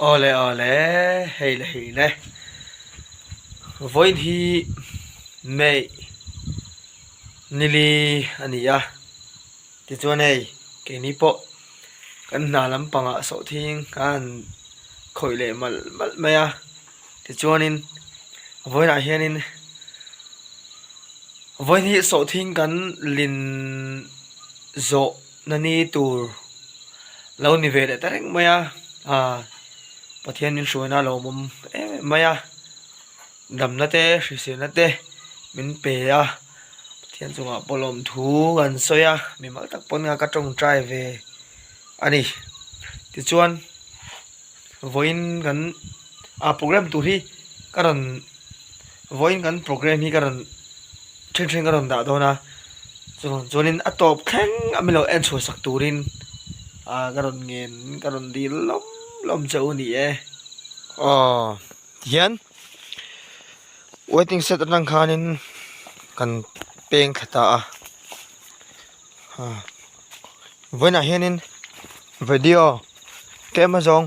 Ole ole hei le voin hi mei nili ania ti chuan ei ke ni po kan na lampanga so thing kan khoi le mal mal maya ti chuanin voin a hianin voin hi so thing kan lin zo nani tur lo ni ve le tareng maya pathian in shuana lo mum maya dam na te hrise na te min pe a pathian chunga polom thu kan soya mi mal tak pon nga ka tong trai ve ani ti chuan voin kan program tu hi karon voin kan program hi karon theng karon da dona chuanin atop thleng amilo en chu sak turin karon ngen karon di lom chau ni hian waiting set rang khanin kan peng thata voina hianin video ke ma jong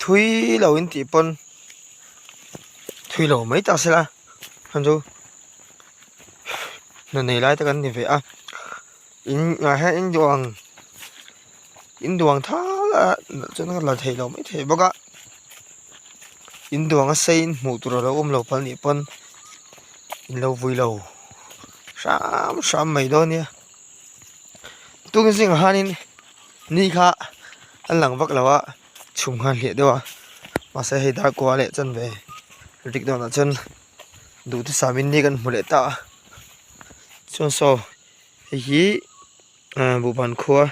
thui lo in ti pon thui lo mai ta sela hanju na nei lai ta kan ni ve in ha in duang tha la chuna la thei lo mai thei boka in duang a sein mu tur lo lo pal ni pon in lo vui lo sam mai do nia tu cái gì hanin ni kha an lang vak lawa chum han le dewa ma se he dar ko le chan ve dik do na chan du tu samin ni kan mule ta chon so hi bu ban khuwa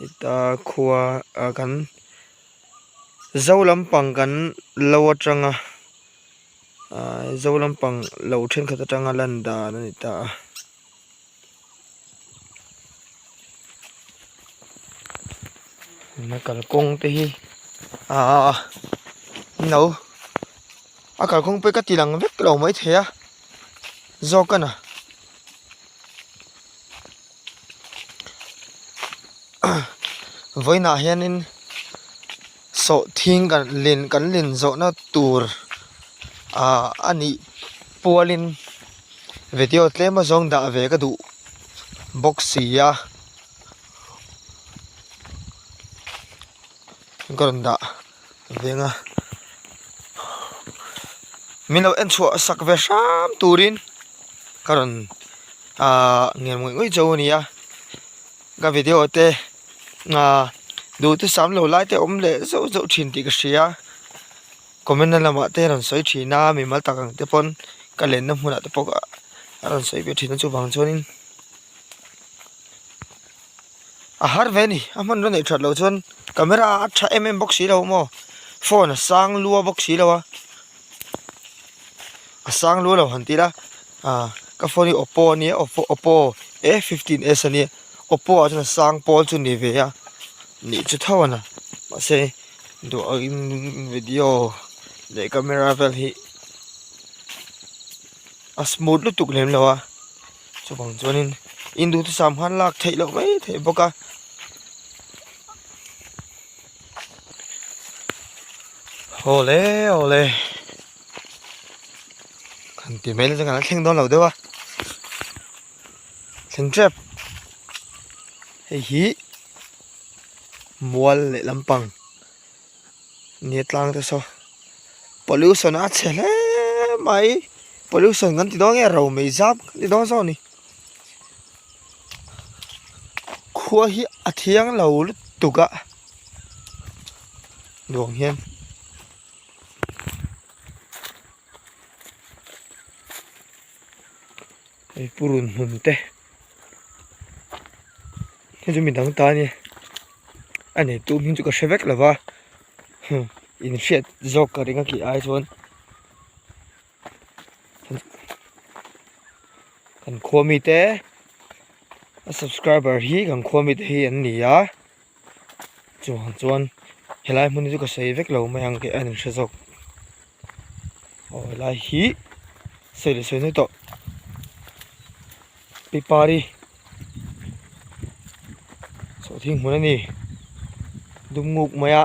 ita khuwa kan zolam pang kan lo atanga zolam pang lo then kha tanga landa ni ta na kal kong te hi no kal kong pe ka tilang vek lo mai the a zo kana voina hianin so thing kan lin zo na tur ani pualin video tlema zong da ve ka du boxia karon da venga mino en chu sak ve sam turin karon ngel ngoi jawnia ga video te du tu sam lo lai te om le zo thin ti ka sia comment na lama te ron soi thina mi mal takang te pon ka len na huna te pok ron soi be thina chu bang chonin har veni amon ron ei that lo chon camera 8mm box hi lo mo phone sang lua box hi lo sang lua lo han ti la ka phone oppo ni oppo A15s ani oppo a chana sang pol chu ni ve ya ni chu thawana ma se do in video le camera vel hi smooth lu tuk lem lawa chu bang chonin in du tu sam han lak thei lo mai thei boka ole kan ti mel jang la thleng don lo dewa thleng trap hi mual le lampang ni tlang te so pollution a chele mai pollution kan ti dong e ro mai zap ti dong so ni khua hi athiang lo tuka dong hian ei purun hun te he ju min dang ta ni ani tu min chu ka shevek lawa in shet zok ka ringa ki ai chon kan khomi te a subscriber hi kan khomi te hi an ni ya chuan helai mun chu ka sei vek lo mai ang ke an shezok lai hi sei le to pipari so thing mun ani Đúng ngục maya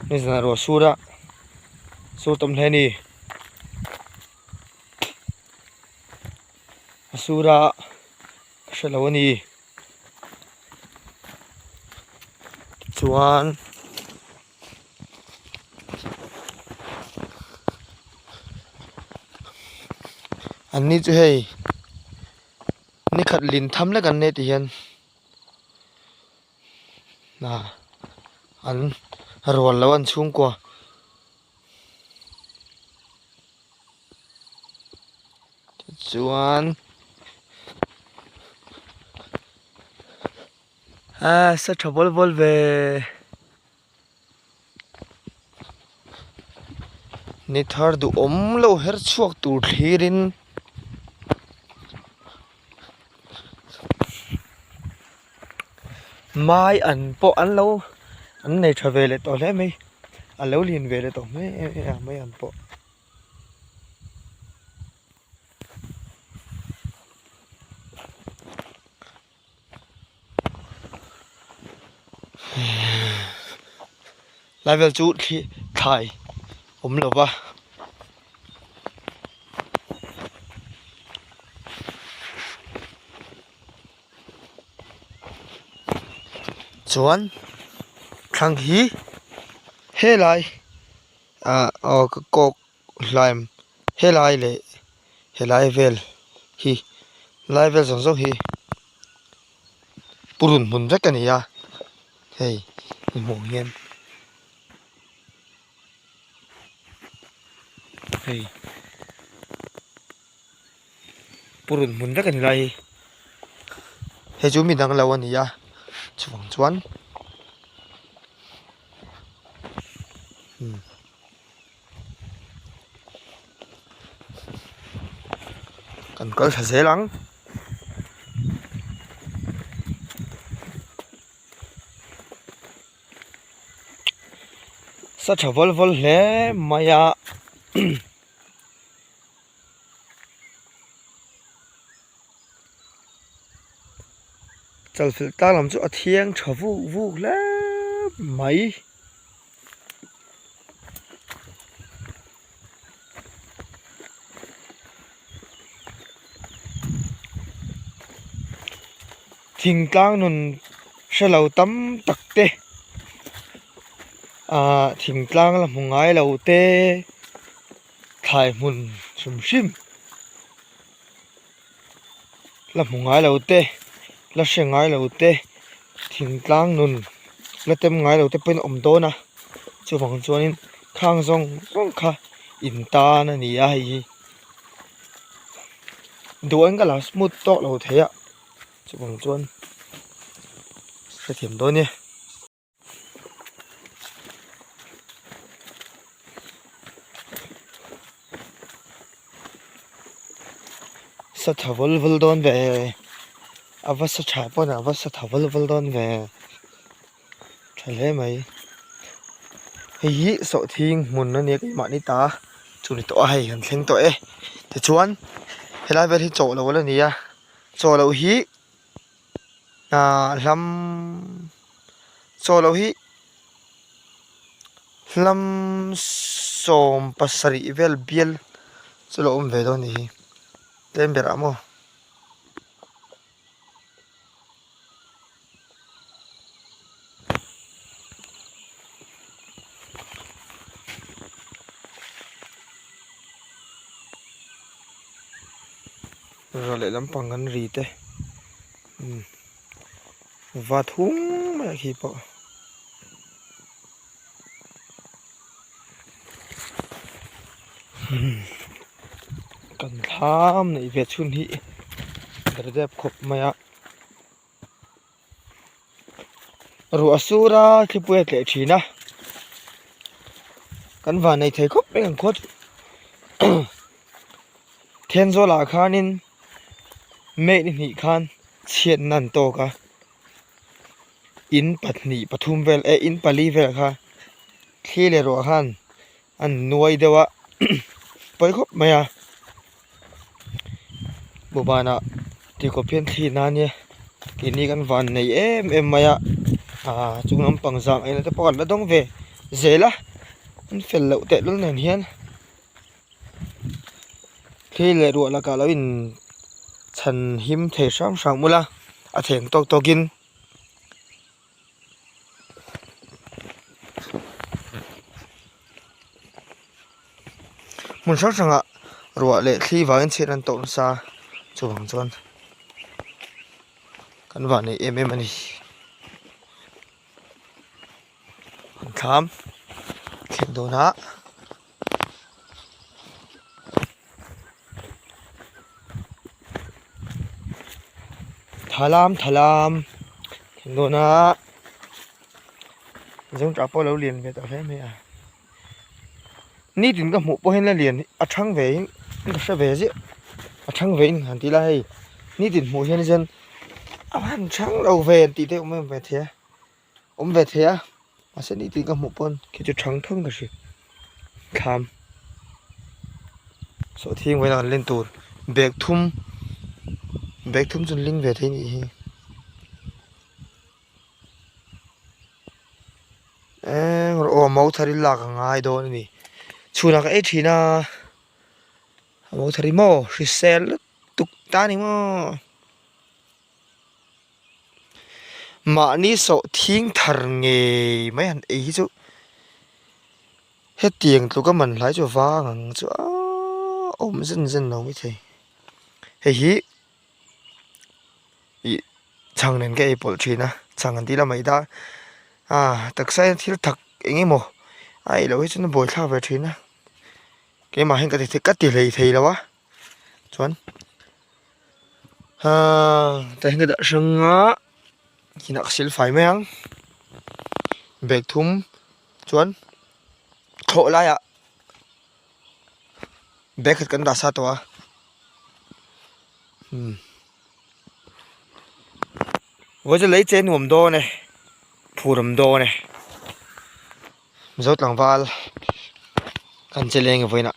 nên là rồi sura sur tâm thế này sura sẽ là gì chuan anh ní chú hay ní khát lìn thắm lấy gần này thì hiền nà anh rồi lâu anh xuống qua chuan sao trouble vol về ní thar du lâu hết suốt tụt hirin mai anh po anh lâu anh này trở về lại tổ lẽ mấy anh lâu liền về lại tổ mấy anh po lại về chút khi thải lâu ba chuan thằng hí hê lại cái cột lime hê lại vel hi lại vel giống hi purun mun rất cái này à hey mồm nghiêng hey purun mun rất cái này hey chú mình đang lâu anh à chú vắng chuan cần có phải dễ lắm sao chả vol vol lẽ maya chal phil ta làm cho thiêng chả vu vu lẽ mấy thình tlang nun sẽ lâu tắm tắc tê thình tlang là một ngày lâu tê thải mun sum sim là một ngày lâu tê là sẽ ngày lâu tê thình tlang nun là tem ngày lâu tê bên đô na chú bằng chuan in khang rong kha in ta na ni a hi đồ anh cái là smooth to lâu thế ạ chú bằng chuan sẽ thiểm đôi nhé sao thảo vul vul đón về vắt sao chả bao nào vắt sao thảo vul vul đón về trời lẽ mày hi sợ thiên muốn nó nhớ cái mạng đi ta chú này tội hay hẳn thiên tội thì chuan hay là về thì chỗ đâu là nhỉ chỗ đâu hi lâm chỗ đâu hi lâm som pasari vel biel chỗ đâu về đâu nhỉ tem bể ramo rồi lại lắm bằng ngân rì tê và thúng mẹ khi bỏ cần tham này về chun hị để đẹp khop maya rồi asura thì bùi lệ chỉ na căn vả này thấy khop mấy thằng khốt thiên do là khanin mẹ đi nghỉ khan chuyện năn to cả in patni pathum vel in pali vel kha khi le ro khan an nuôi dewa pai khop maya bobana ti ko pen thi na ni kini kan van nei em maya chung nam pang zang ai te pawh la dong ve zela an fel lo te lul nen hian khi le ru la ka lo in chan him the sang sang mula a theng tok tokin mun sang sanga ruwa le thli wangin chen an ton sa chuwang chuan kan wa nei em ani an tham khen do na thalam khen do na jong tra po lo lien ve ta he me a ni tin ka mu po hen la lien a thang ve in ka sa ve ji a thang ve in han ti la hei ni tin mu hian zen a han thang lo ve ti te ve the ve the a se ni tin ka mu pon ki chu thang thang ka si kham so thing ve na len tur bek thum chun ling ve the ni hi o mau thari la ka ngai do ni chuna ka e thina mau thari mo ri sel tuk ta ni mo ma ni so thing thar nge mai han e chu he tieng tu ka man lai chu wa ngang chu om zin no mi the hi chang nen ke e pol thina chang an ti la mai da tak sai thil thak engi mo ai lo hi chun boi thla ve thina ke ma hen ka the ka ti lei thei lawa chuan ta hen da sanga hinak sil fai meang bek thum chuan tho la ya bek khat kan da sa to wo je lei chen ngom do ne phuram do ne zot langwal kan cheleng voina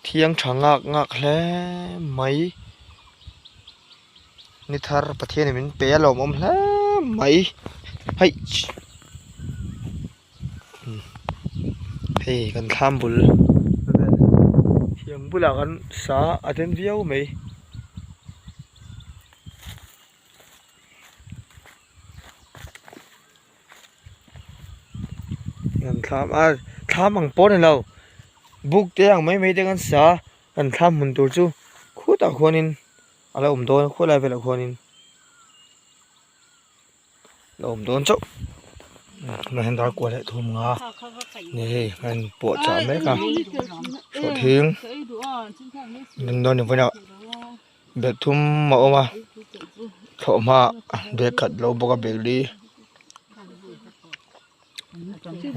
thiang thangak ngak hle mai ni thar pathian min pe lo mom hle mai hai hei kan tham bul thiang bula kan sa aten viau mai kan tham ang pon lo buk te ang mai te kan sa kan tham mun tur chu khu ta khonin ala don khu la ve la khonin lo don chu na hen dar ko le thum nga ni kan po cha me ka so thing ning don ni vona be thum ma oma tho ma be khat lo boka belli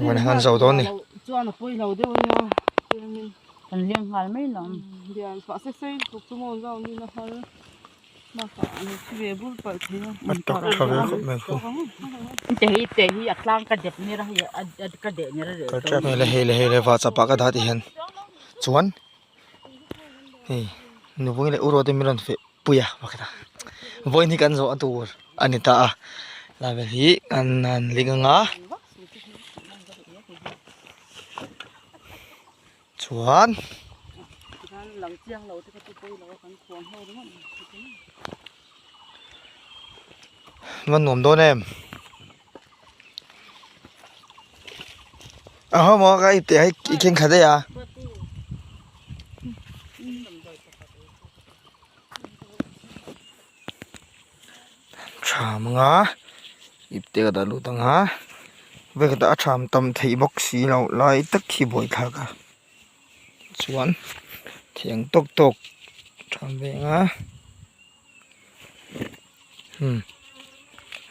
wan han zo don ni chuan a pui lo de na kan liang ngal mai lam dia fa se se tu tu mo zo ni na hal ma fa ani ve bul pa thina tak thave ko me ko te hi atlang ka dep ni ra hi ka de ni ra ka cha me le wa cha pa ka da ti hen chuan hey nu boi le uro de miran fe puya wakata voi ni kan zo atur anita la ve hi an linga chuan lang chiang lo te ka tu pui lo kan khuang ho de man nom do nem ho mo ka ite hai iken khade ya cham nga ipte ka dalu tanga ve ka ta cham tam thei bok si lo lai tak khi boi kha ka chuan thiang tok cham ve nga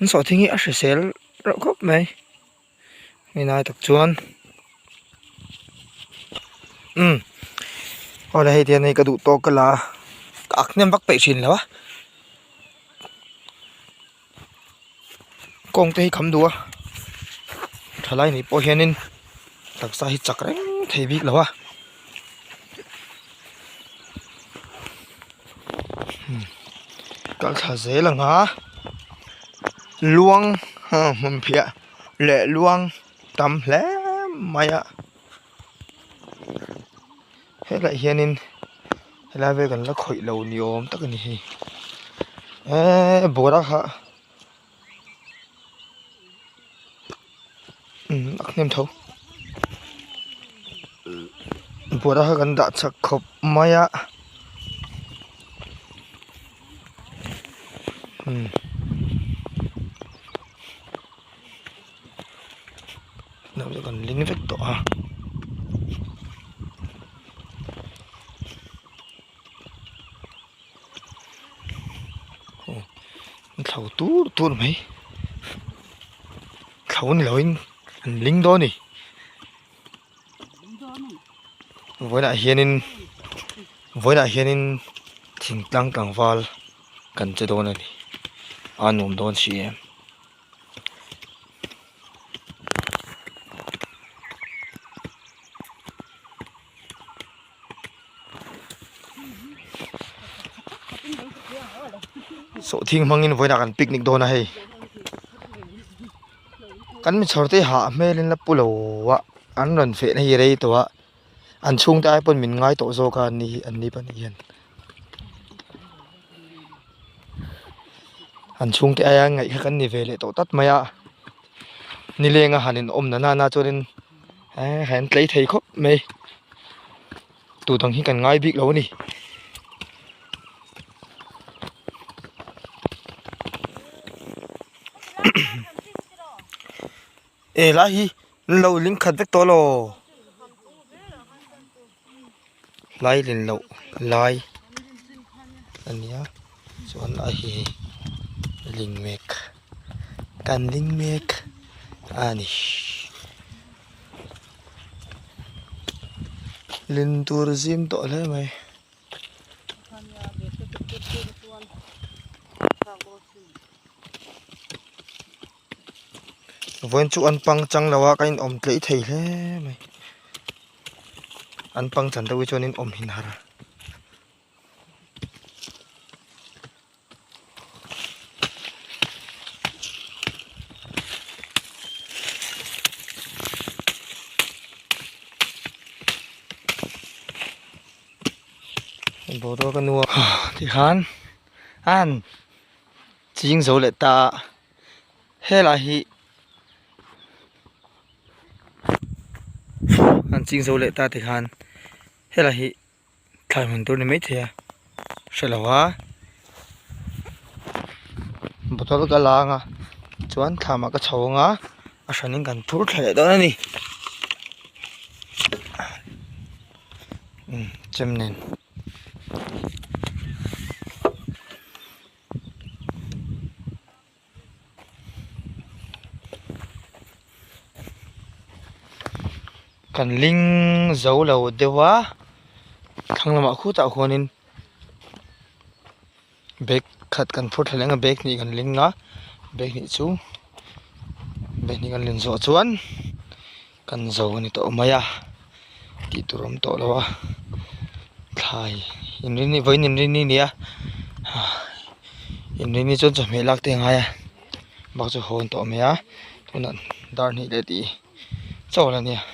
an so thingi a sel ro khop mai nai tak chuan ola hei tian nei ka du to kala tak nem bak pe chin lawa kong te hi kham duwa thalai ni po hianin taksa hi chakreng thei bik lawa các thả dễ là ngá luang ha mầm phía lệ luang tầm lẽ mày ạ hết lại hiền in lại về gần là khỏi lầu nhiều tất cả này bố đã hả ác nem thâu bố đã gần đã chắc khóc mày ạ nào sẽ còn lính vết tổ ha thầu tú tú mày thầu này lỗi lính đó nè với lại hiền in thỉnh tăng càng val cần chế độ này anh ôm đón chị em số thiên mangin với lại picnic đó này căn mình sợ tới hạ mê lên là pulo á anh lần phê này đây tụi anh chung tay bên mình ngay tổ cho cả anh đi bên hiền anh chung tay ai ngày khác anh đi về lại tổ tắt mày à ni lên à hắn ôm na cho nên hắn lấy thầy khóc mày tụi thằng hi cần ngay biết lâu nè ê lá hi lâu lính khát vết to lo lai lên lâu lai anh nhá chọn ai hi lính mec can lính mec ani lính tourism to lấy mày vốn chú ăn pang chăng là wa cái ôm lấy thầy thế mày ăn pang chẳng đâu cho nên ôm hình hara bố đó cái nua thì hắn ăn chính dấu lệ ta hay là hi anh chính dấu lệ ta thì hắn hay là hi thay mình tôi này mấy thế sẽ là hóa bố đó cái lá ngà chuan thà mà cái chậu ngà sao nên cần phút thay đó nè chấm nền cần linh dấu lầu đều quá thằng làm khu tạo khoa nên bek khát cần phút hay là bek này cần linh ngã bek này chú bek này cần linh dấu chuan cần dấu này tổ mày à kỹ thuật làm tổ đâu à thầy in này với in này nè in này chọn cho mày lạc tiếng hay à bao giờ hồn tổ mày à thôi nè đar này để tí cho là nè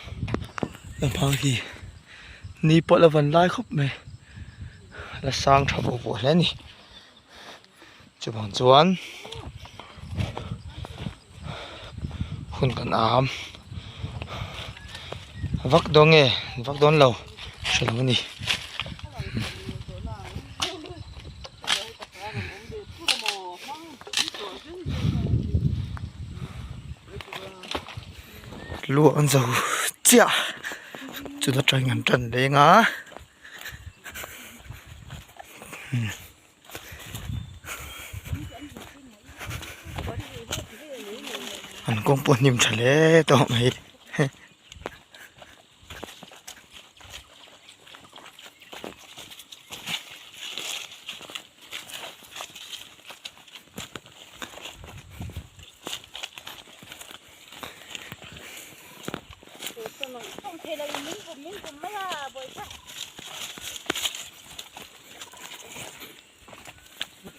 làm phăng gì ni bỏ là vẫn lai khóc mày là sang thằng bộ lên nè chụp bằng chuan hun cần ám vắt đón nghe vắt đón lâu sẽ làm cái gì lúa ăn dầu chả chúng ta tránh ngắm trần đấy ngá anh cũng buồn niềm trả lẽ tao mày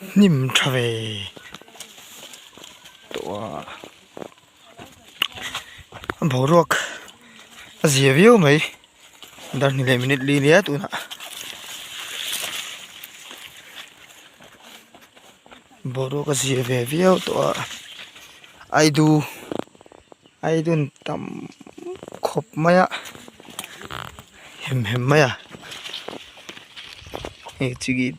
nim tra về tổ bảo ruột gì view mấy đang nhìn lại minute li liệt tụi nè bảo ruột gì về view tổ ai đun tầm khop mày à hem mày à cái gì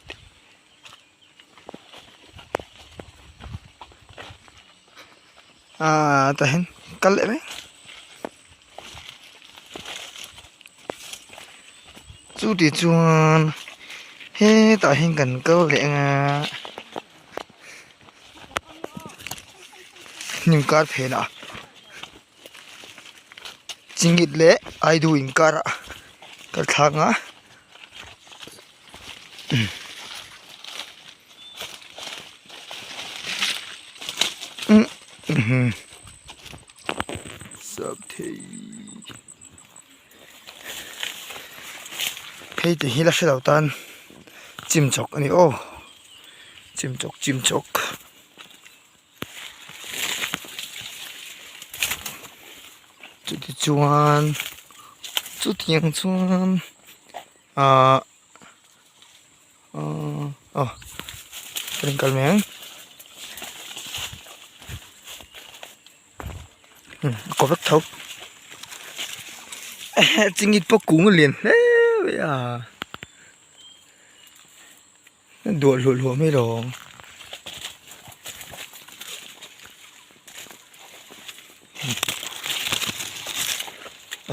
à ta hen cắt lại mấy chú đi chuan he ta hen cần câu lẹ à nhưng cắt phê na chính ít lẹ ai đu in cắt à cắt thang à sắp thì hay thì hi là sẽ đầu tan chim chóc anh ô chim chóc chú đi chuan chú tiếng chuan à bên cạnh miếng có vết thấu chính ít bốc cúng liền đấy à đùa lùa mấy đồ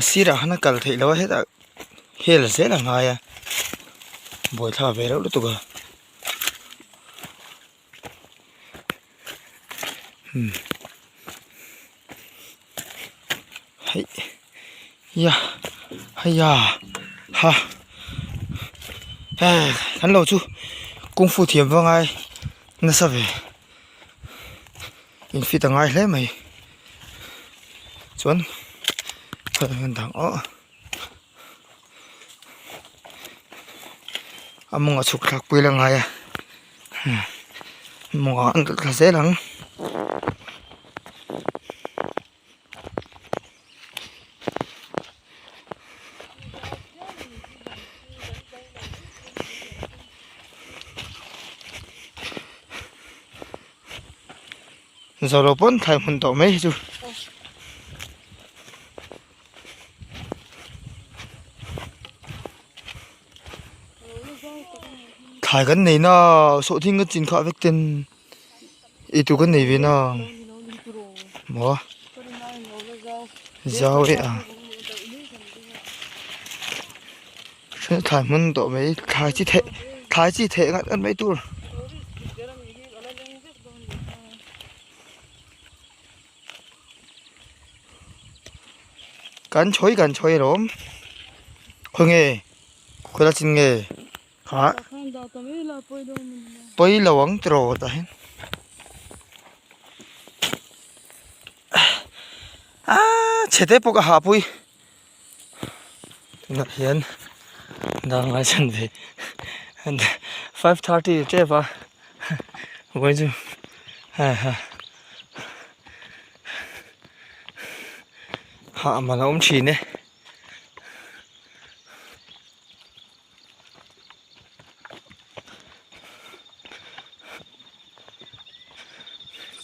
xí ra hắn cẩn thận lâu hết à hết là dễ là ngay à buổi thả về đâu tụi cả hay ya ha hắn lâu chú功夫thiểm vào ngay nó sao về in phi tầng ai lấy mày chuẩn hơn thằng ó mong sụt lạc bơi là ngay à mong ăn là dễ lắm giờ đâu bốn thằng mình tổ mấy chú thải cái này nó số thiên cái chín khảo vết tên ít tu cái này vì nó mua giàu ấy à thải mình tổ mấy thải chỉ thế ngắt mấy tu gan choi lắm không nghe cô ta xin nghe hả bây là vắng trò ta à chế thế bốc hạ bụi nó hiện đang ngay chân về 5:30 chế vào quay chứ hạ mà nó ôm chỉ nè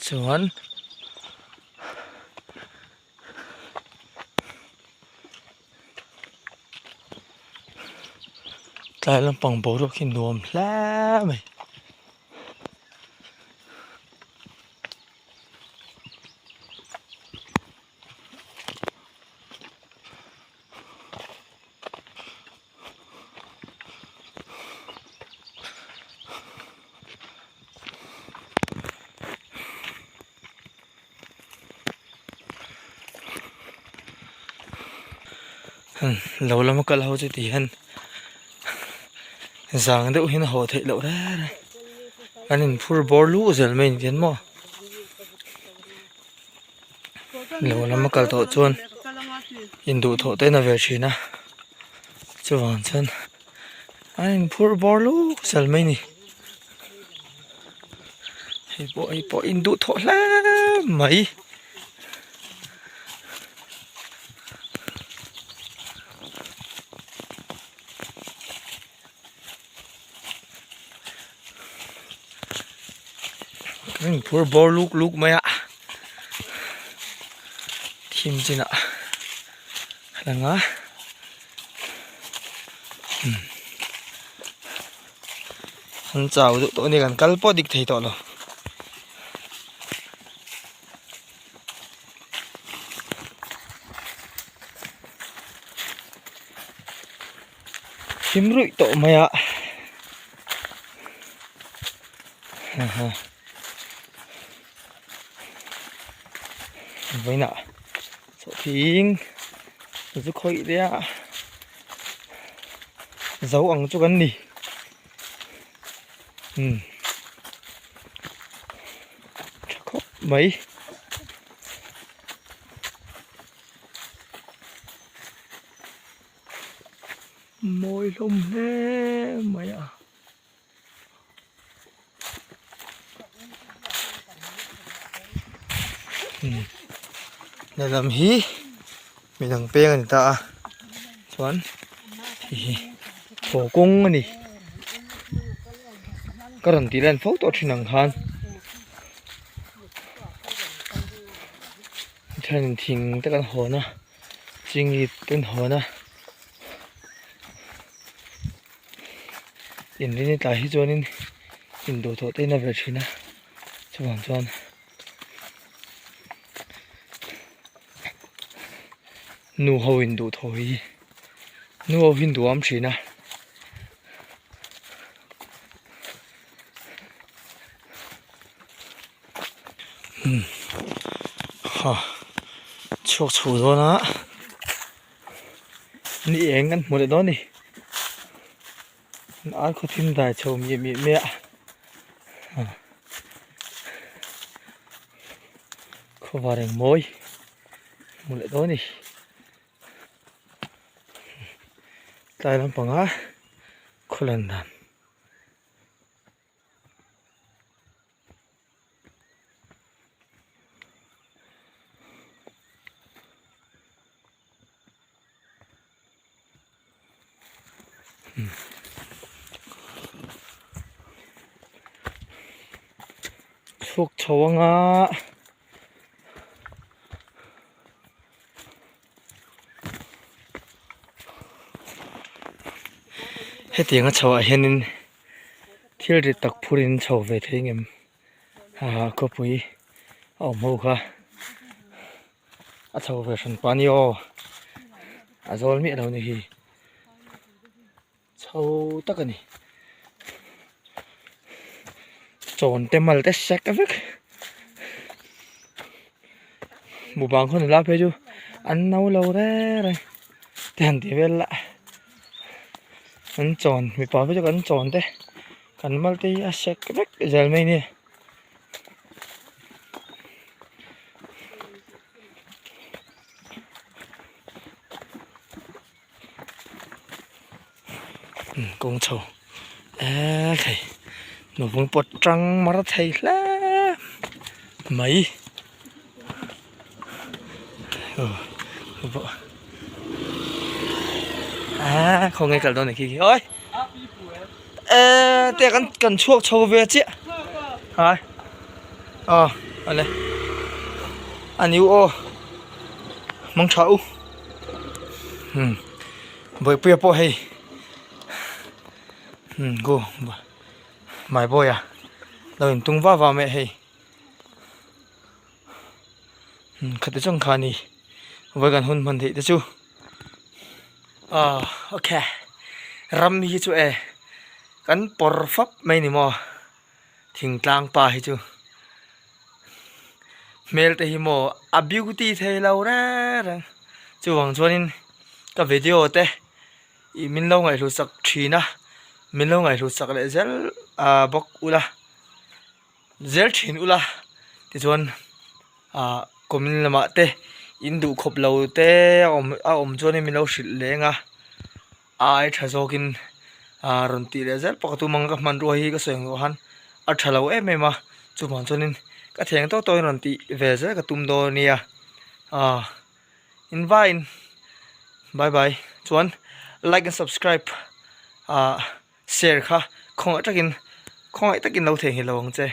chuẩn tại làm bằng bố được khi nuông lắm mày lâu lắm cái lâu chứ thì hơn giang đâu hiện hồ thấy lâu ra anh em full ball lú giờ mình tiến mò lâu lắm cái thổ chuan in đủ thổ tên là về chỉ na chứ vàng chân anh em full ball lú giờ mình Hãy bỏ in đủ thọ lắm mấy cái pur bor luk luk mày ạ thêm gì nữa là ngã hắn chào tụi tôi này gần cắt bỏ địch thấy tao rồi chim rụi tụi mày ạ với nọ chỗ thiên giúp khôi đấy ạ giấu ăn cho gắn đi chắc mấy môi lông thế mày ạ này làm hí mình thằng pe người ta choán thì phổ cung này cái lần tí lên phốt tôi chỉ năng han thành thình tất cả hồ na chính ít tên hồ na in đi tại hi cho nên in đồ thổ tên là về chuyện na cho bằng cho nu hậu in đồ thôi nu hậu in đồ am chuyện na chọc chủ rồi đó nị anh ăn một đó nè ăn có thêm đại chầu mẹ có vào đằng môi một đó nè tại làm bằng á có lần làm thuốc chấu ngã hết tiếng chấu hiện nên thiếu đi tắc phurin chấu về thế em có bụi màu cả chấu về sân pani rồi miệng đâu này chấu tắc cái này trộn tem mal test sạch cái việc một bằng con lá phê chú ăn nấu lâu thế rồi tiền thì về lại ăn trộn mình bảo với cho ăn trộn thế cần mal test sạch cái việc giờ mấy nè cũng trâu thầy nó vẫn bọt trắng mà nó thầy lắm mấy không nghe cả đâu này kì ơi thế cần chuộc trâu về chứ hả anh này anh yêu mong cháu với bia bò hay cô mày bôi à rồi tung vào mẹ hay khát trong khá nì với gần hôn mình thì chú ok ram hi chú cắn por pháp mấy nì mò thình tlang pa hi chú mail thì mò beauty thấy lâu ra chú bằng cho nên cái video thế mình lâu ngày lúc sắc chi na mình lâu ngày lúc sắc lại rất bóc ula rất chín ula thì chọn của mình làm thế in đủ khop lâu thế cho nên mình lâu xịt lệ nga ai trả cho kin rồi tỷ lệ rất bóc tu mang các man rồi cái sợi của hắn thà lâu em mà chu man chuanin ka theng to toin ron ti ve za ka tum do nia invite bye bye chuan like and subscribe share kha khong takin lo theng hi lo ang che